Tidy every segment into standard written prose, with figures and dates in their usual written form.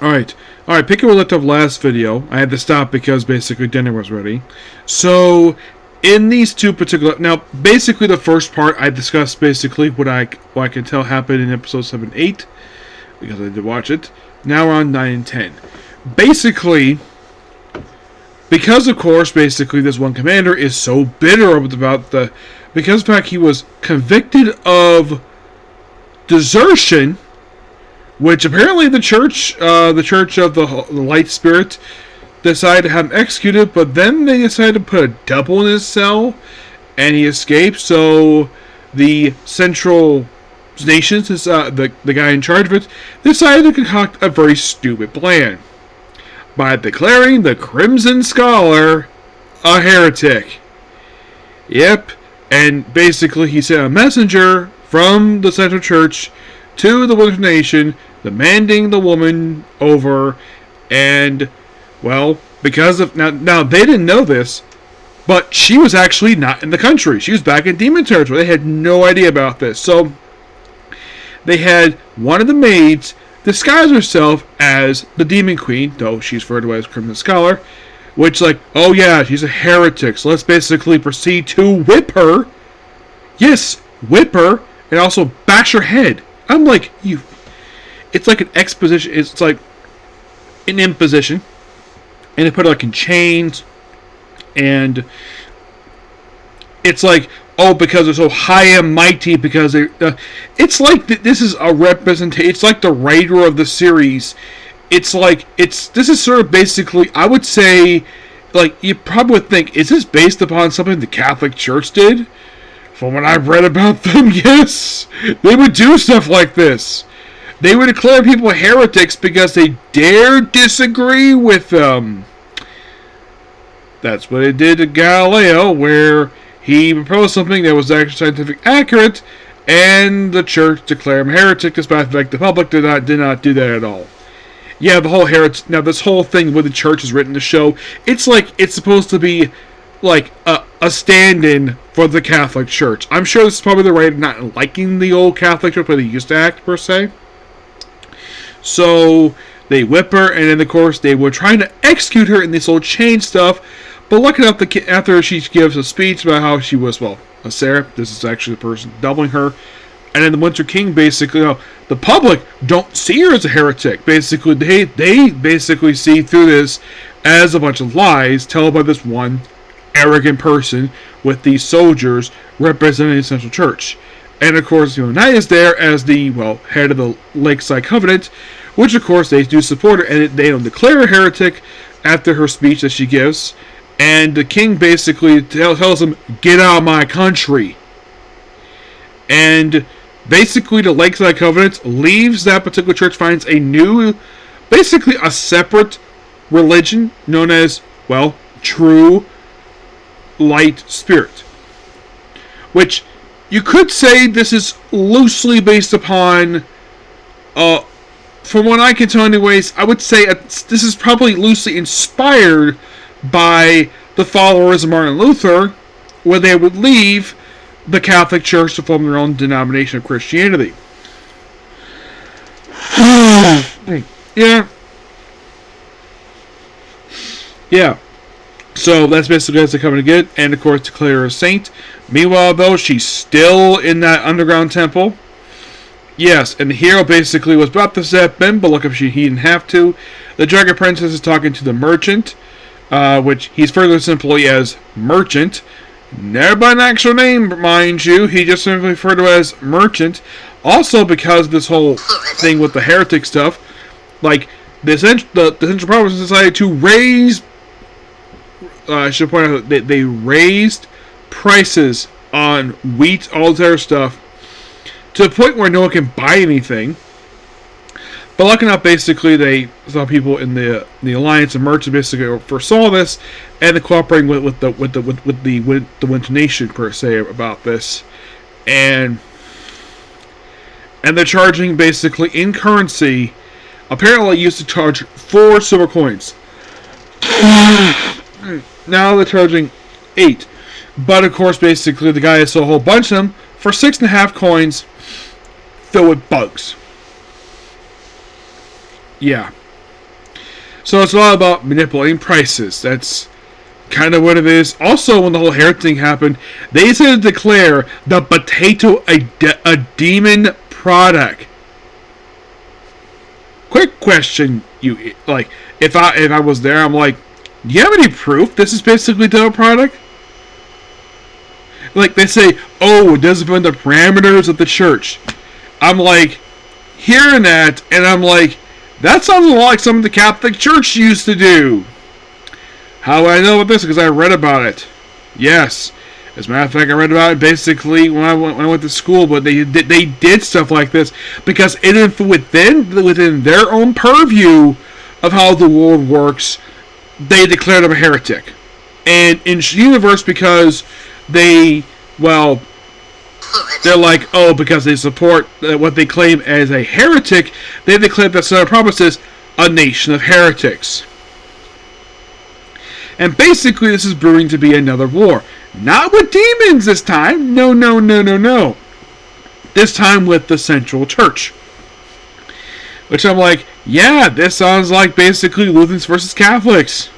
Alright, picking where we left off last video, I had to stop because basically dinner was ready. So, in these two particular... Now, basically the first part, I discussed basically what I can tell happened in episode 7 and 8, because I did watch it. Now we're on 9 and 10. Basically, because of course, basically this one commander is so bitter about the... Because of the fact he was convicted of desertion, which apparently the Church of the Light Spirit, decided to have him executed, but then they decided to put a double in his cell, and he escaped. So the Central Nations, the guy in charge of it, decided to concoct a very stupid plan by declaring the Crimson Scholar a heretic. Yep, and basically he sent a messenger from the Central Church to the Wizard Nation, demanding the woman over, and, well, because of... Now they didn't know this, but she was actually not in the country. She was back in Demon Territory. They had no idea about this. So, they had one of the maids disguise herself as the Demon Queen, though she's referred to as Crimson Scholar, which, like, oh yeah, she's a heretic, so let's basically proceed to whip her. Yes, whip her, and also bash her head. I'm like, you... It's like an exposition. It's like an imposition. And they put her like in chains. And it's like, oh, because they're so high and mighty. Because they... it's like this is a representation. It's like the writer of the series. It's like, this is sort of basically, I would say, like, you probably would think, is this based upon something the Catholic Church did? From what I've read about them, yes. They would do stuff like this. They would declare people heretics because they dare disagree with them. That's what they did to Galileo, where he proposed something that was actually scientifically accurate, and the church declared him heretic, despite the fact the public did not do that at all. Yeah, the whole heretic... Now, this whole thing with the church is written in the show, it's like it's supposed to be like a stand-in for the Catholic Church. I'm sure this is probably the writer not liking the old Catholic Church, but they used to act, per se. So they whip her, and then of course they were trying to execute her in this old chain stuff. But lucky enough, after she gives a speech about how she was, well, a seraph, this is actually the person doubling her, and then the Winter King basically, the public don't see her as a heretic. Basically, they basically see through this as a bunch of lies told by this one arrogant person with these soldiers representing the Central Church. And of course, Knight is there as the, well, head of the Lakeside Covenant, which of course they do support her, and they don't declare her heretic after her speech that she gives. And the king basically tells him, get out of my country. And basically the Lakeside Covenant leaves that particular church, finds a new, basically a separate religion known as, well, True Light Spirit. Which... you could say this is loosely based upon, from what I can tell anyways, I would say this is probably loosely inspired by the followers of Martin Luther, where they would leave the Catholic Church to form their own denomination of Christianity. Yeah. So that's basically what they're coming to get, and of course declare her a saint. Meanwhile, though, she's still in that underground temple. Yes, and the hero basically was about to step in, but look, if he didn't have to. The Dragon Princess is talking to the merchant, which he's further simply as Merchant. Never by an actual name, mind you. He just simply referred to as Merchant. Also, because of this whole thing with the heretic stuff, like the Central Province decided to raise. I should point out that they raised prices on wheat, all this other stuff, to the point where no one can buy anything. But lucky enough, basically, some people in the Alliance of Merchants basically foresaw this, and they're cooperating with the Winter Nation per se about this, and they're charging basically in currency. Apparently, used to charge 4 silver coins. Now they're charging 8. But of course, basically, the guy has sold a whole bunch of them for 6.5 coins filled with bugs. Yeah. So it's all about manipulating prices. That's kind of what it is. Also, when the whole hair thing happened, they said to declare the potato a demon product. Quick question, you like, if I was there, I'm like, do you have any proof this is basically a devil product? Like, they say, oh, it doesn't fit in the parameters of the church. I'm like, hearing that, and I'm like, that sounds a lot like something the Catholic Church used to do. How do I know about this? Because I read about it. Yes. As a matter of fact, I read about it basically when I went to school, but they did stuff like this because it is within their own purview of how the world works, they declared him a heretic. And in the universe, because they're like, oh, because they support what they claim as a heretic, they declared that Son of Promises a nation of heretics. And basically, this is brewing to be another war. Not with demons this time. No. This time with the Central Church. Which I'm like, yeah, this sounds like basically Lutherans versus Catholics.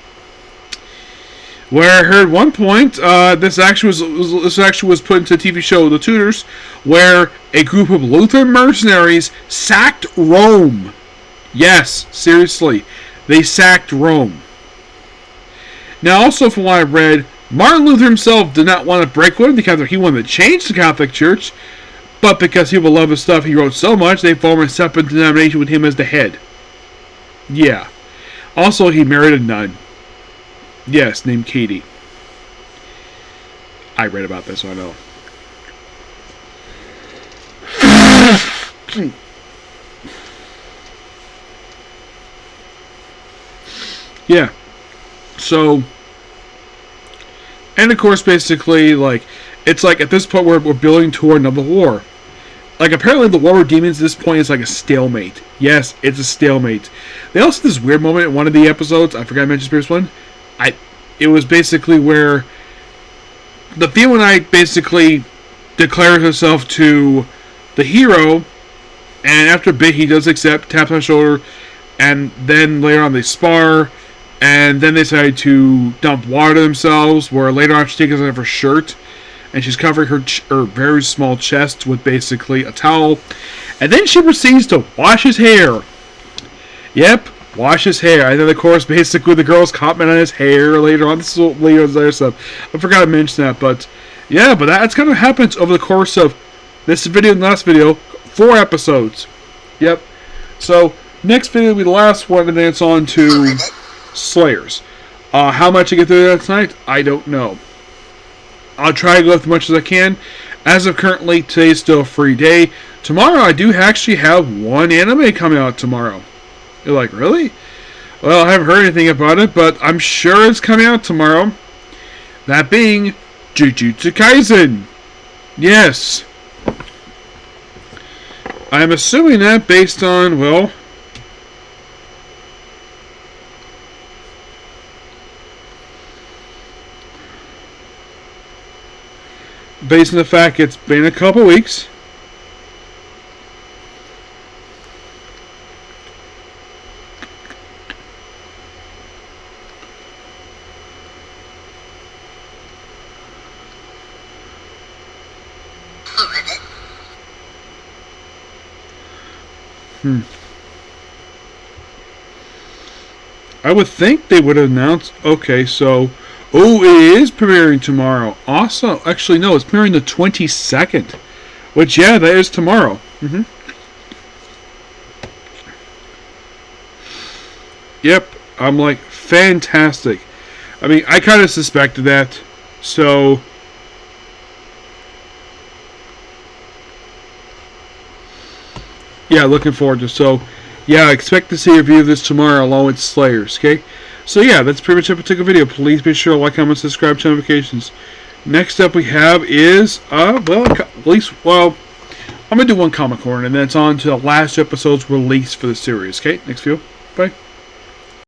Where I heard one point, this actually was put into the TV show The Tudors, where a group of Lutheran mercenaries sacked Rome. Yes, seriously, they sacked Rome. Now, also from what I read, Martin Luther himself did not want to break with him because he wanted to change the Catholic Church, but because people love his stuff, he wrote so much, they formed a separate denomination with him as the head. Yeah. Also, he married a nun. Yes, named Katie. I read about this, so I know. Yeah. So, and of course, basically, like, it's like at this point we're building toward another war. Like, apparently the war with demons at this point is like a stalemate. Yes, it's a stalemate. They also had this weird moment in one of the episodes, I forgot to mention this one. It was basically where the female knight basically declares herself to the hero, and after a bit he does accept, taps on the shoulder, and then later on they spar. And then they decide to dump water to themselves, where later on she takes off her shirt, and she's covering her very small chest with basically a towel. And then she proceeds to wash his hair. Yep, wash his hair. And then, of course, basically the girls comment on his hair later on. This is later on other stuff. I forgot to mention that, but yeah, but that's kind of happens over the course of this video and the last video. 4 episodes. Yep. So, next video will be the last one, and then it's on to Slayers. How much I get through that tonight, I don't know. I'll try to go as much as I can. As of currently, today's still a free day. Tomorrow, I do actually have one anime coming out tomorrow. You're like, really? Well, I haven't heard anything about it, but I'm sure it's coming out tomorrow. That being Jujutsu Kaisen. Yes. I'm assuming that based on, well, based on the fact it's been a couple weeks. I would think they would have announced. Okay, so oh, it is premiering tomorrow. Awesome. Actually, no, it's premiering the 22nd. Which, yeah, that is tomorrow. Yep, I'm like, fantastic. I mean, I kind of suspected that. So, yeah, looking forward to it. So, yeah, I expect to see a review of this tomorrow along with Slayers, okay? So yeah, that's pretty much it for particular video. Please be sure to like, comment, subscribe, turn notifications. Next up we have is, I'm going to do one comic corner, and then it's on to the last episode's release for the series, okay? Next video, bye.